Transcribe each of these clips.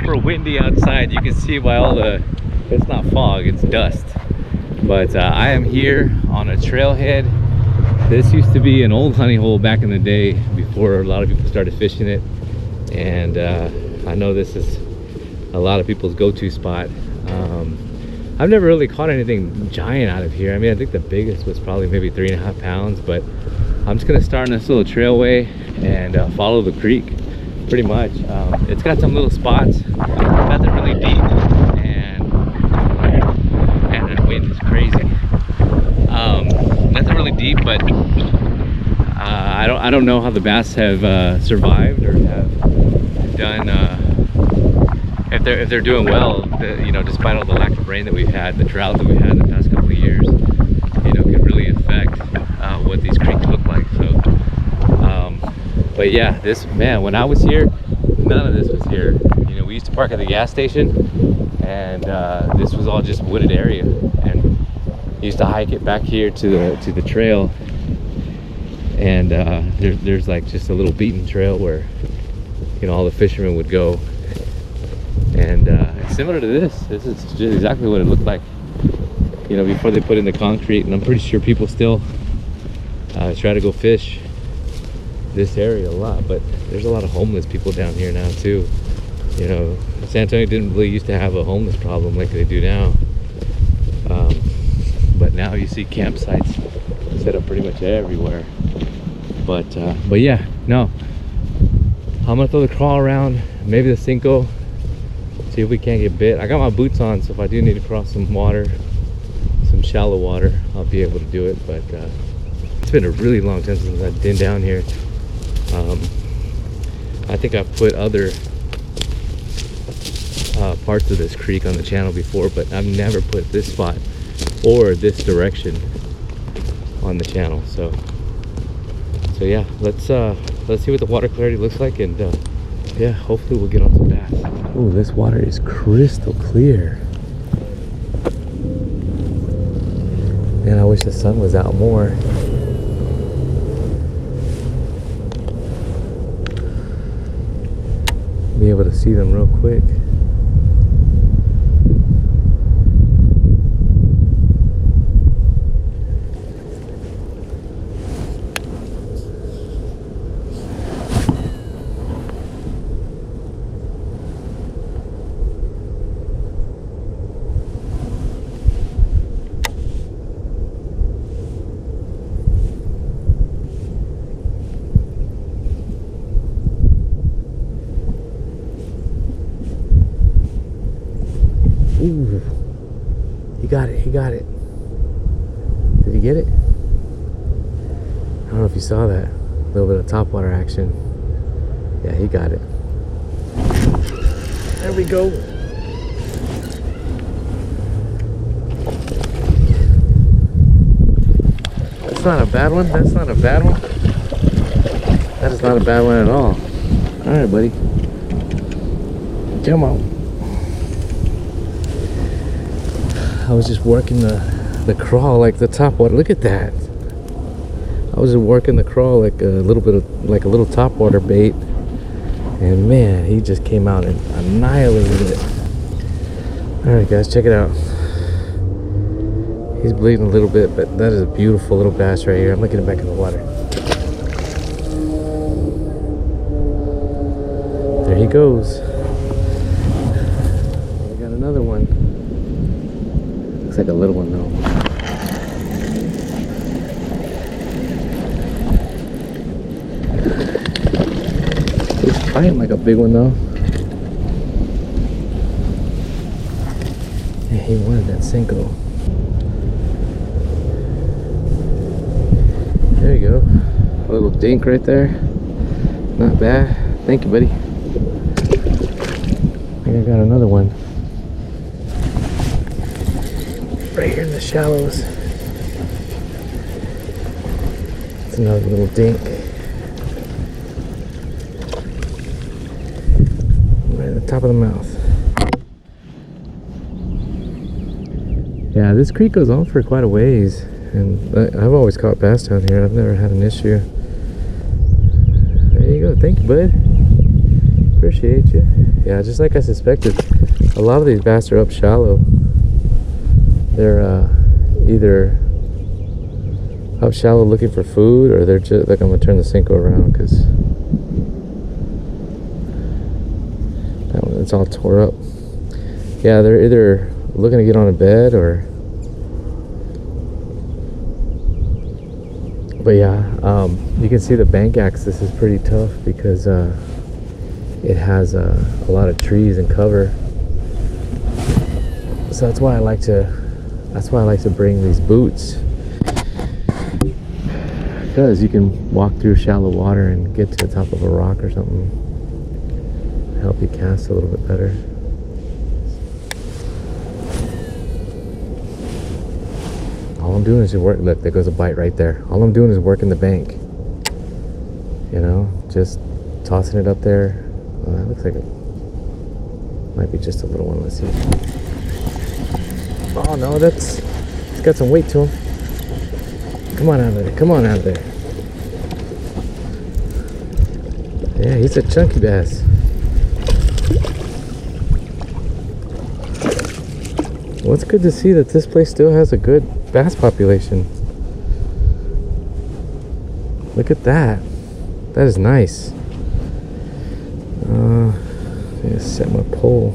super windy outside. You can see by all the, it's not fog, it's dust. But I am here on a trailhead. This used to be an old honey hole back in the day before a lot of people started fishing it. And I know this is a lot of people's go-to spot. I've never really caught anything giant out of here. I mean, I think the biggest was probably maybe 3.5 pounds, but I'm just gonna start on this little trailway and follow the creek pretty much. It's got some little spots, nothing really deep, and the wind is crazy. Nothing really deep, but I don't know how the bass have survived or have done. If they're doing well, you know, despite all the lack of rain that we've had, the drought that we've had in the past couple of years, you know, can really affect what these creeks look like. So, but yeah, this, man, when I was here, none of this was here. You know, we used to park at the gas station, and this was all just wooded area, and used to hike it back here to the trail, and there's like just a little beaten trail where, you know, all the fishermen would go. And it's similar to this. This is just exactly what it looked like, you know, before they put in the concrete. And I'm pretty sure people still try to go fish this area a lot, but there's a lot of homeless people down here now too. You know, San Antonio didn't really used to have a homeless problem like they do now, but now you see campsites set up pretty much everywhere. But yeah, no, I'm gonna throw the crawl around, maybe the Cinco, see if we can't get bit. I got my boots on, so if I do need to cross some water, some shallow water, I'll be able to do it. But it's been a really long time since I've been down here. I think I've put other parts of this creek on the channel before, but I've never put this spot or this direction on the channel. So yeah, let's see what the water clarity looks like, and yeah, hopefully we'll get on some bass. Oh, this water is crystal clear. Man, I wish the sun was out more. Be able to see them real quick. Ooh, he got it, he got it. Did he get it? I don't know if you saw that. A little bit of topwater action. Yeah, he got it. There we go. That's not a bad one. That's not a bad one. That is not a bad one at all. All right, buddy. Come on. I was just working the crawl like the top water. Look at that. I was just working the crawl like a little bit of like a little top water bait, and man, he just came out and annihilated it. All right, guys, check it out. He's bleeding a little bit, but that is a beautiful little bass right here. I'm looking back in the water. There he goes. We got another one. Looks like a little one though. He's fighting like a big one though. Yeah, he wanted that Cinco. There you go. A little dink right there. Not bad. Thank you, buddy. I think I got another one. Right here in the shallows. It's another little dink. Right at the top of the mouth. Yeah, this creek goes on for quite a ways, and I've always caught bass down here. I've never had an issue. There you go. Thank you, bud. Appreciate you. Yeah, just like I suspected, a lot of these bass are up shallow. They're either up shallow looking for food, or they're just like, I'm gonna turn the Senko around because that one, it's all tore up. Yeah, they're either looking to get on a bed or, but yeah, you can see the bank axis is pretty tough because it has a lot of trees and cover. So that's why I like to bring these boots, because you can walk through shallow water and get to the top of a rock or something, help you cast a little bit better. All I'm doing is just work. Look, there goes a bite right there. All I'm doing is working the bank, you know, just tossing it up there. Well, that looks like it might be just a little one. Let's see. Oh no, it's got some weight to him. Come on out of there. Come on out of there. Yeah, he's a chunky bass. Well, it's good to see that this place still has a good bass population. Look at that. That is nice. Just set my pole.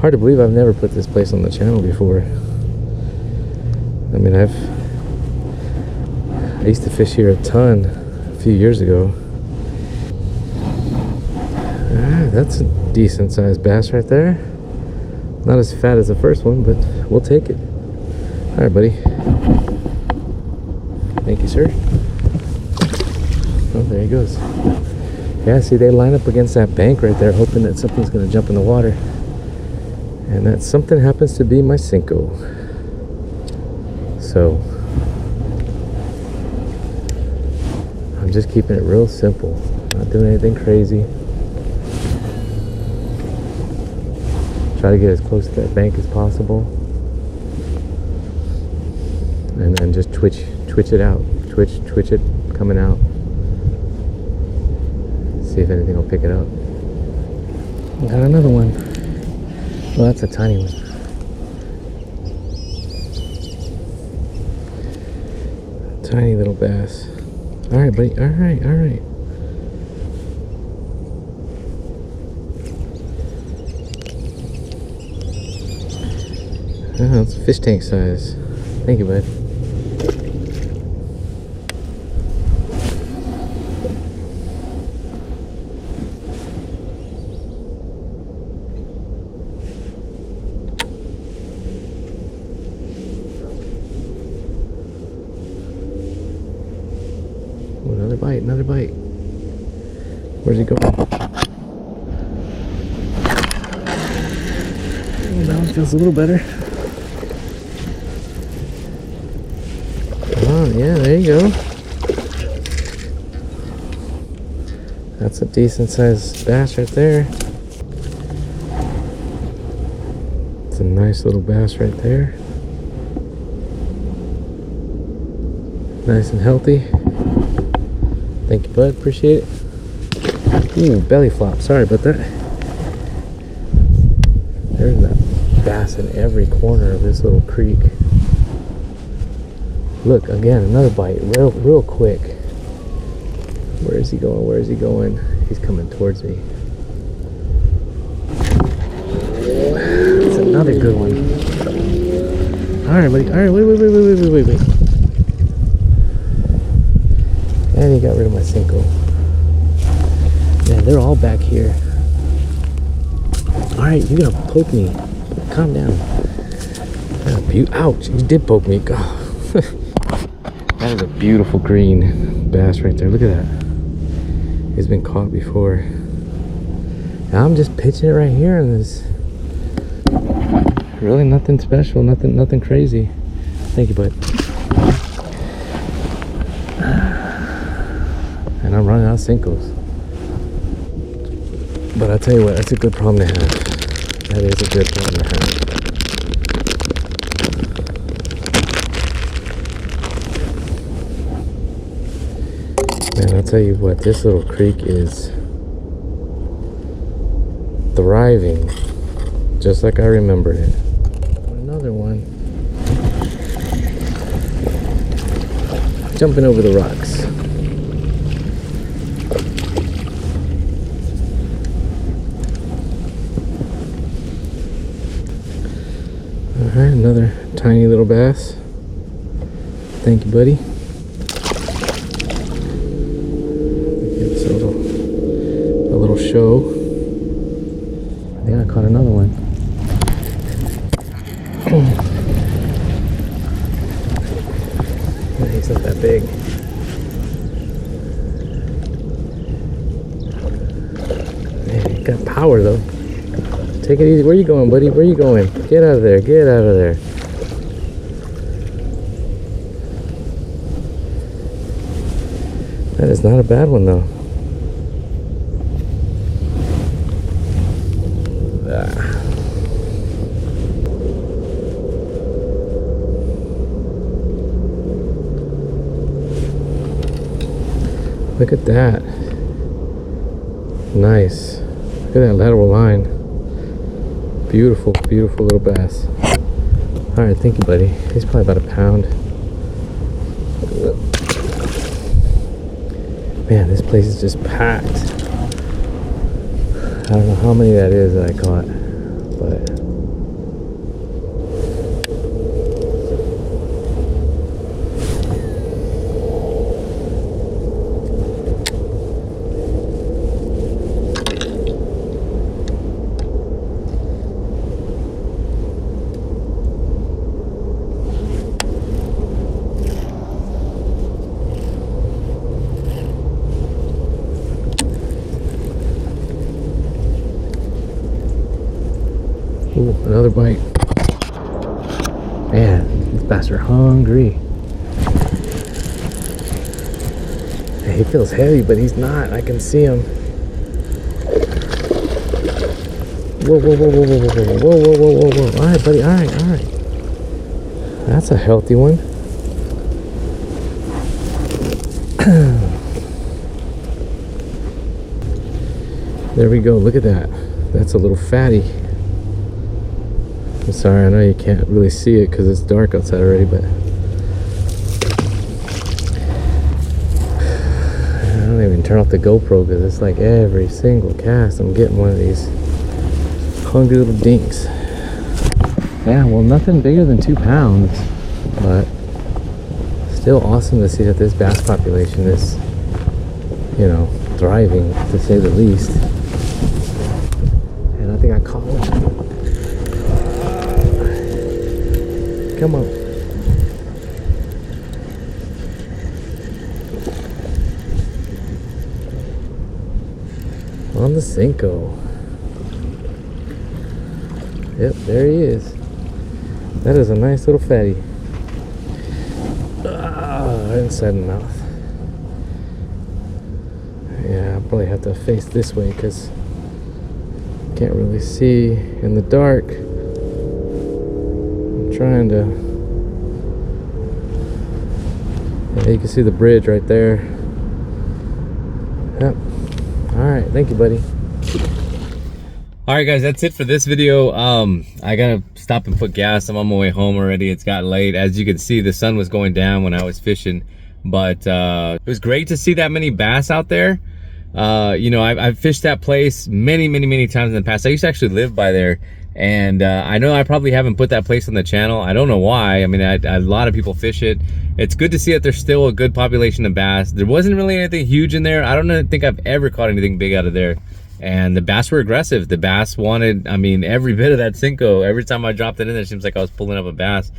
Hard to believe I've never put this place on the channel before. I mean, I used to fish here a ton a few years ago. That's a decent sized bass right there. Not as fat as the first one, but we'll take it. All right, buddy. Thank you, sir. Oh, there he goes. Yeah, see, they line up against that bank right there, hoping that something's going to jump in the water. And that something happens to be my Senko. So, I'm just keeping it real simple. Not doing anything crazy. Try to get as close to that bank as possible. And then just twitch it out. Twitch it coming out. See if anything will pick it up. Got another one. Well, that's a tiny one. Tiny little bass. All right, buddy. All right. Oh, it's fish tank size. Thank you, bud. Another bite. Where's he going? Oh, that one feels a little better. Oh, yeah, there you go. That's a decent sized bass right there. It's a nice little bass right there. Nice and healthy. Thank you, bud. Appreciate it. Ooh, belly flop. Sorry about that. There's that bass in every corner of this little creek. Look, again, another bite. Real quick. Where is he going? Where is he going? He's coming towards me. That's another good one. All right, buddy. All right, wait. And he got rid of my Senko. Man, they're all back here. Alright, you're gonna poke me. Calm down. Ouch, you did poke me. God. That is a beautiful green bass right there. Look at that. He's been caught before. Now I'm just pitching it right here, and there's really nothing special, nothing crazy. Thank you, bud. And I'm running out of Senkos. But I tell you what, that's a good problem to have. That is a good problem to have. Man, I'll tell you what, this little creek is thriving, just like I remembered it. Another one. Jumping over the rocks. Alright, another tiny little bass. Thank you, buddy. Give us a little show. I think I caught another one. He's not that big. Man, he's got power though. Take it easy. Where you going, buddy? Where you going? Get out of there. Get out of there. That is not a bad one though. Look at that. Nice. Look at that lateral line. Beautiful, beautiful little bass. Alright, thank you, buddy. He's probably about a pound. Man, this place is just packed. I don't know how many that is that I caught, but ooh, another bite. Man, these bass are hungry. He feels heavy, but he's not. I can see him. Whoa, whoa, whoa, whoa, whoa, whoa, whoa, whoa, whoa, whoa, whoa. All right, buddy. All right, all right. That's a healthy one. There we go. Look at that. That's a little fatty. I'm sorry, I know you can't really see it because it's dark outside already, but I don't even turn off the GoPro because it's like every single cast I'm getting one of these hungry little dinks. Yeah, well, nothing bigger than 2 pounds, but still awesome to see that this bass population is, you know, thriving, to say the least. And I think I caught one. Come on. On the Cinco. Yep, there he is. That is a nice little fatty. Right inside the mouth. Yeah, I'll probably have to face this way because can't really see in the dark. Trying to, yeah, you can see the bridge right there. Yep. All right, thank you, buddy. All right, guys, that's it for this video. I gotta stop and put gas. I'm on my way home already. It's got late. As you can see, the sun was going down when I was fishing, but it was great to see that many bass out there. You know, I've fished that place many times in the past. I used to actually live by there. And I know I probably haven't put that place on the channel. I don't know why. I mean, a lot of people fish it. It's good to see that there's still a good population of bass. There wasn't really anything huge in there. I don't think I've ever caught anything big out of there. And the bass were aggressive. The bass wanted, I mean, every bit of that Cinco. Every time I dropped it in there, it seems like I was pulling up a bass.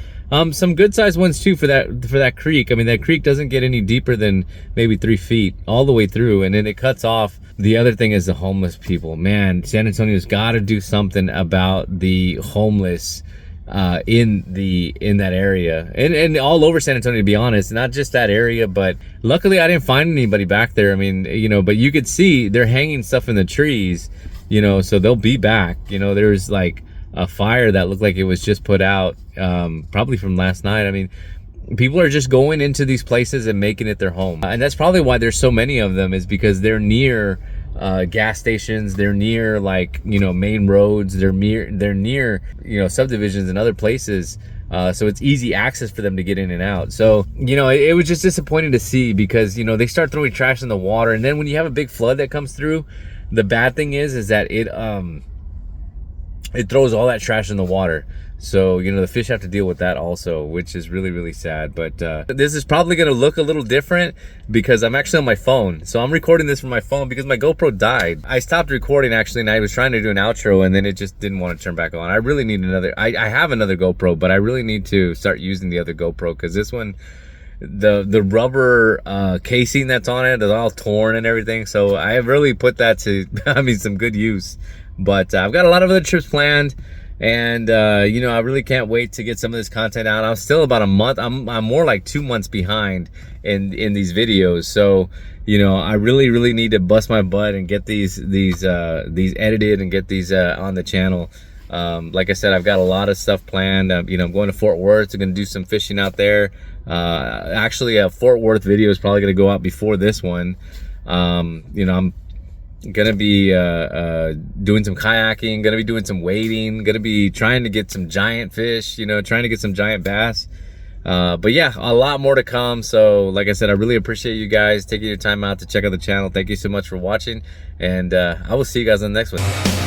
Some good sized ones too for that creek. I mean, that creek doesn't get any deeper than maybe 3 feet all the way through, and then it cuts off. The other thing is the homeless people. Man, San Antonio's got to do something about the homeless in that area, and all over San Antonio, to be honest. Not just that area, but luckily I didn't find anybody back there. I mean, you know, but you could see they're hanging stuff in the trees, you know, so they'll be back. You know, there's like a fire that looked like it was just put out, probably from last night. I mean, people are just going into these places and making it their home. And that's probably why there's so many of them, is because they're near gas stations, they're near, like, you know, main roads, they're near, you know, subdivisions and other places. So it's easy access for them to get in and out. So, you know, it was just disappointing to see, because, you know, they start throwing trash in the water, and then when you have a big flood that comes through, the bad thing is that it throws all that trash in the water. So, you know, the fish have to deal with that also, which is really, really sad. But this is probably going to look a little different because I'm actually on my phone. So I'm recording this from my phone because my GoPro died. I stopped recording actually, and I was trying to do an outro, and then it just didn't want to turn back on. I really need another, I have another GoPro, but I really need to start using the other GoPro, because this one, the rubber casing that's on it is all torn and everything. So I have really put that to, I mean, some good use. But I've got a lot of other trips planned. And you know, I really can't wait to get some of this content out. I'm still about a month, I'm more like 2 months behind in these videos. So, you know, I really need to bust my butt and get these edited and get these on the channel. Like I said, I've got a lot of stuff planned. You know, I'm going to Fort Worth. I'm going to do some fishing out there. Actually, a Fort Worth video is probably going to go out before this one. You know, I'm gonna be doing some kayaking, gonna be doing some wading, gonna be trying to get some giant fish, you know, trying to get some giant bass. But yeah, a lot more to come. So like I said, I really appreciate you guys taking your time out to check out the channel. Thank you so much for watching, and I will see you guys on the next one.